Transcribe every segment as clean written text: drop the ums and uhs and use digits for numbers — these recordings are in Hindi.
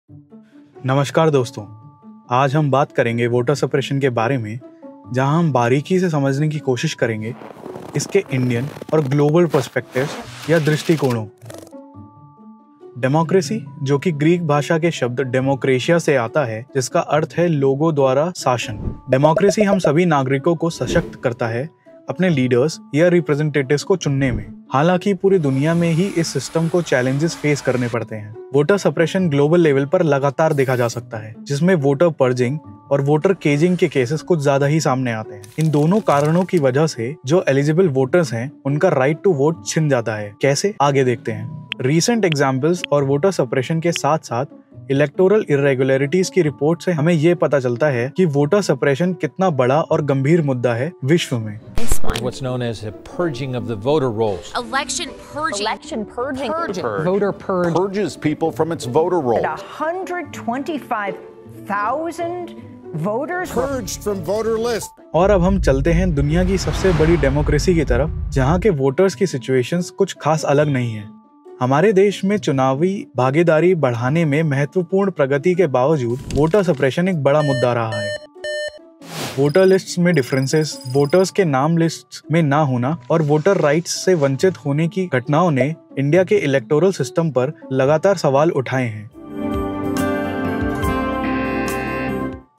नमस्कार दोस्तों, आज हम बात करेंगे वोटर सप्रेशन के बारे में, जहां हम बारीकी से समझने की कोशिश करेंगे इसके इंडियन और ग्लोबल पर्सपेक्टिव्स या दृष्टिकोणों। डेमोक्रेसी, जो कि ग्रीक भाषा के शब्द डेमोक्रेशिया से आता है, जिसका अर्थ है लोगों द्वारा शासन। डेमोक्रेसी हम सभी नागरिकों को सशक्त करता है अपने लीडर्स या रिप्रेजेंटेटिव्स को चुनने में। हालांकि पूरी दुनिया में ही इस सिस्टम को चैलेंजेस फेस करने पड़ते हैं। वोटर सप्रेशन ग्लोबल लेवल पर लगातार देखा जा सकता है, जिसमें वोटर पर्जिंग और वोटर केजिंग के केसेस कुछ ज्यादा ही सामने आते हैं। इन दोनों कारणों की वजह से जो एलिजिबल वोटर्स हैं, उनका राइट टू वोट छिन जाता है। कैसे, आगे देखते हैं। रीसेंट एग्जाम्पल्स और वोटर सप्रेशन के साथ साथ इलेक्टोरल इरेगुलरिटीज की रिपोर्ट से हमें ये पता चलता है कि वोटर सप्रेशन कितना बड़ा और गंभीर मुद्दा है विश्व में। What's known as a purging of the voter rolls. Election purging. Election purging. Voter purge. Purges people from its voter roll. 125,000 voters Purged from voter list. और अब हम चलते हैं दुनिया की सबसे बड़ी डेमोक्रेसी की तरफ, जहां के वोटर्स की सिचुएशंस कुछ खास अलग नहीं है। हमारे देश में चुनावी भागीदारी बढ़ाने में महत्वपूर्ण प्रगति के बावजूद वोटर सप्रेशन एक बड़ा मुद्दा रहा है। वोटर लिस्ट्स में डिफरेंसेस, वोटर्स के नाम लिस्ट्स में ना होना और वोटर राइट्स से वंचित होने की घटनाओं ने इंडिया के इलेक्टोरल सिस्टम पर लगातार सवाल उठाए हैं।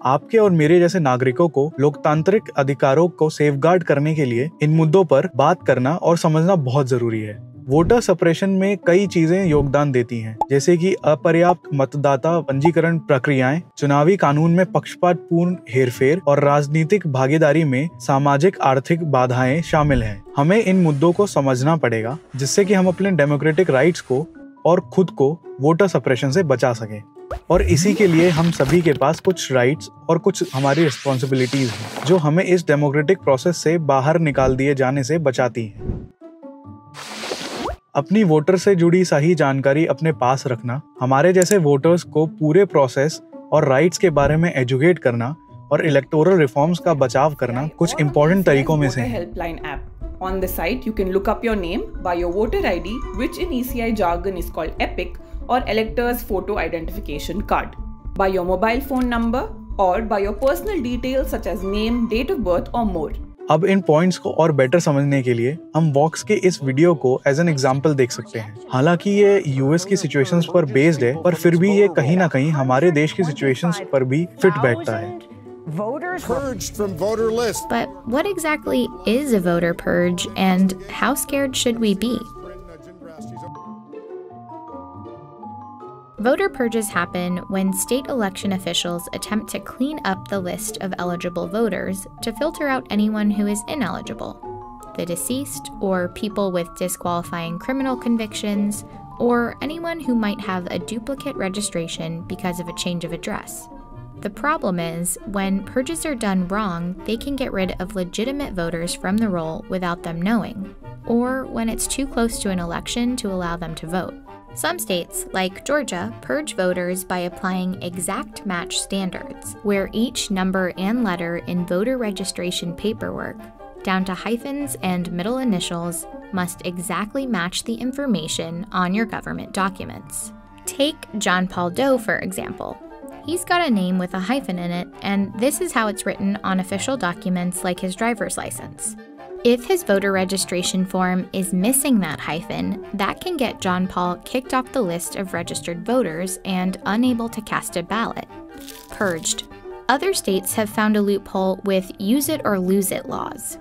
आपके और मेरे जैसे नागरिकों को लोकतांत्रिक अधिकारों को सेफगार्ड करने के लिए इन मुद्दों पर बात करना और समझना बहुत जरूरी है। वोटर सप्रेशन में कई चीजें योगदान देती हैं, जैसे कि अपर्याप्त मतदाता पंजीकरण प्रक्रियाएं, चुनावी कानून में पक्षपातपूर्ण हेरफेर और राजनीतिक भागीदारी में सामाजिक आर्थिक बाधाएं शामिल हैं। हमें इन मुद्दों को समझना पड़ेगा, जिससे कि हम अपने डेमोक्रेटिक राइट्स को और खुद को वोटर सप्रेशन से बचा सकें। और इसी के लिए हम सभी के पास कुछ राइट्स और कुछ हमारी रिस्पॉन्सिबिलिटीज हैं, जो हमें इस डेमोक्रेटिक प्रोसेस से बाहर निकाल दिए जाने से बचाती हैं। अपनी वोटर से जुड़ी सही जानकारी अपने पास रखना, हमारे जैसे वोटर्स को पूरे प्रोसेस और राइट्स के बारे में एजुकेट करना और इलेक्टोरल रिफॉर्म्स का बचाव करना कुछ इम्पोर्टेंट तरीकों में से है। Helpline app. On the site, you can look up your name by your voter ID, which in ECI jargon is called EPIC, or elector's photo identification card, by your mobile phone number, or by your personal details such as name, date of birth, or more. अब इन पॉइंट्स को और बेटर समझने के लिए हम वॉक्स के इस वीडियो को एज एन एग्जाम्पल देख सकते हैं। हालांकि ये यूएस की सिचुएशंस पर बेस्ड है, पर फिर भी ये कहीं ना कहीं हमारे देश की सिचुएशंस पर भी फिट बैठता है। Purged from voter list. But what exactly is a voter purge and how scared should we be? Voter purges happen when state election officials attempt to clean up the list of eligible voters to filter out anyone who is ineligible, the deceased or people with disqualifying criminal convictions, or anyone who might have a duplicate registration because of a change of address. The problem is, when purges are done wrong, they can get rid of legitimate voters from the roll without them knowing, or when it's too close to an election to allow them to vote. Some states, like Georgia, purge voters by applying exact match standards, where each number and letter in voter registration paperwork, down to hyphens and middle initials, must exactly match the information on your government documents. Take John Paul Doe, for example. He's got a name with a hyphen in it, and this is how it's written on official documents like his driver's license. If his voter registration form is missing that hyphen, that can get John Paul kicked off the list of registered voters and unable to cast a ballot. Purged. Other states have found a loophole with use it or lose it laws.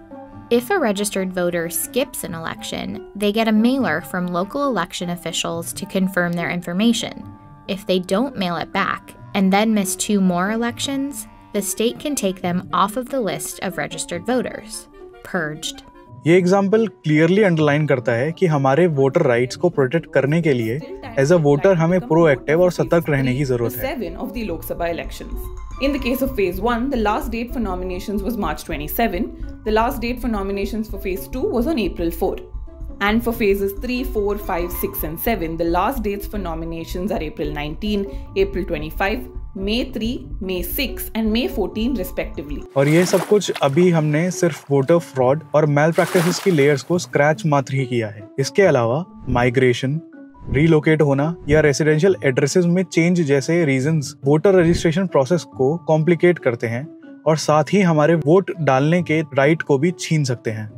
If a registered voter skips an election, they get a mailer from local election officials to confirm their information. If they don't mail it back and then miss 2 more elections, the state can take them off of the list of registered voters. Purged. ये एग्जाम्पल क्लियरली अंडरलाइन करता है कि हमारे वोटर राइट्स को प्रोटेक्ट करने के लिए एज अ वोटर हमें प्रोएक्टिव और सतर्क रहने की जरूरत है। 7 of the Lok Sabha elections. In the case of Phase 1, the last date for nominations was March 27. The last date for nominations for Phase 2 was on April 4. And for Phases 3, 4, 5, 6 and 7, the last dates for nominations are April 19, April 25, May 3, May 6 and May 14 respectively. और ये सब कुछ अभी हमने सिर्फ वोटर फ्रॉड और मैल प्रैक्टिसेस की लेयर्स को स्क्रैच मात्र ही किया है। इसके अलावा माइग्रेशन, रीलोकेट होना या रेसिडेंशियल एड्रेसेस में चेंज जैसे रीजंस वोटर रजिस्ट्रेशन प्रोसेस को कॉम्प्लिकेट करते हैं और साथ ही हमारे वोट डालने के राइट को भी छीन सकते हैं।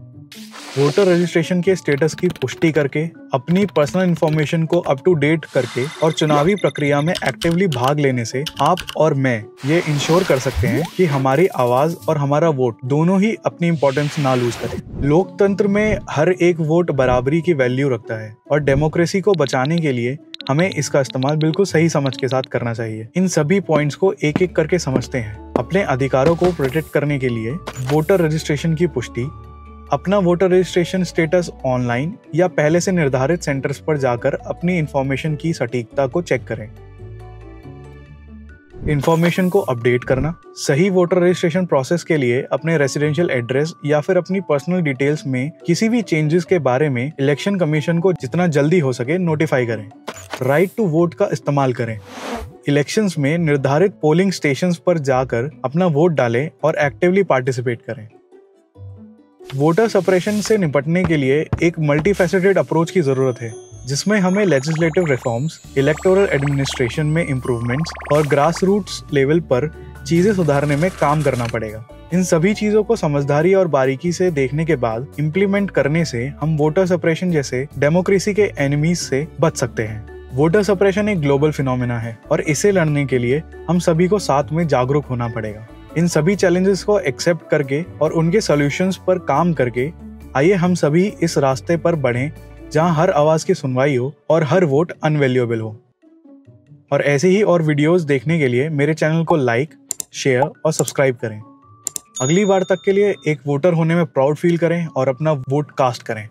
वोटर रजिस्ट्रेशन के स्टेटस की पुष्टि करके, अपनी पर्सनल इंफॉर्मेशन को अप टू डेट करके और चुनावी प्रक्रिया में एक्टिवली भाग लेने से आप और मैं ये इंश्योर कर सकते हैं कि हमारी आवाज और हमारा वोट दोनों ही अपनी इम्पोर्टेंस ना लूज करें। लोकतंत्र में हर एक वोट बराबरी की वैल्यू रखता है और डेमोक्रेसी को बचाने के लिए हमें इसका इस्तेमाल बिल्कुल सही समझ के साथ करना चाहिए। इन सभी पॉइंट्स को एक एक करके समझते हैं। अपने अधिकारों को प्रोटेक्ट करने के लिए वोटर रजिस्ट्रेशन की पुष्टि, अपना वोटर रजिस्ट्रेशन स्टेटस ऑनलाइन या पहले से निर्धारित सेंटर्स पर जाकर अपनी इंफॉर्मेशन की सटीकता को चेक करें। इंफॉर्मेशन को अपडेट करना, सही वोटर रजिस्ट्रेशन प्रोसेस के लिए अपने रेसिडेंशियल एड्रेस या फिर अपनी पर्सनल डिटेल्स में किसी भी चेंजेस के बारे में इलेक्शन कमीशन को जितना जल्दी हो सके नोटिफाई करें। राइट टू वोट का इस्तेमाल करें। इलेक्शंस में निर्धारित पोलिंग स्टेशंस पर जाकर अपना वोट डालें और एक्टिवली पार्टिसिपेट करें। वोटर सप्रेशन से निपटने के लिए एक मल्टीफैसेटेड अप्रोच की जरूरत है, जिसमें हमें लेजिस्लेटिव रिफॉर्म्स, इलेक्टोरल एडमिनिस्ट्रेशन में इम्प्रूवमेंट्स और ग्रास रूट्स लेवल पर चीजें सुधारने में काम करना पड़ेगा। इन सभी चीजों को समझदारी और बारीकी से देखने के बाद इम्प्लीमेंट करने से हम वोटर सप्रेशन जैसे डेमोक्रेसी के एनिमीज से बच सकते हैं। वोटर सप्रेशन एक ग्लोबल फिनोमेना है और इसे लड़ने के लिए हम सभी को साथ में जागरूक होना पड़ेगा। इन सभी चैलेंजेस को एक्सेप्ट करके और उनके सॉल्यूशंस पर काम करके आइए हम सभी इस रास्ते पर बढ़ें जहां हर आवाज की सुनवाई हो और हर वोट अनवैल्यूएबल हो। और ऐसे ही और वीडियोस देखने के लिए मेरे चैनल को लाइक, शेयर और सब्सक्राइब करें। अगली बार तक के लिए एक वोटर होने में प्राउड फील करें और अपना वोट कास्ट करें।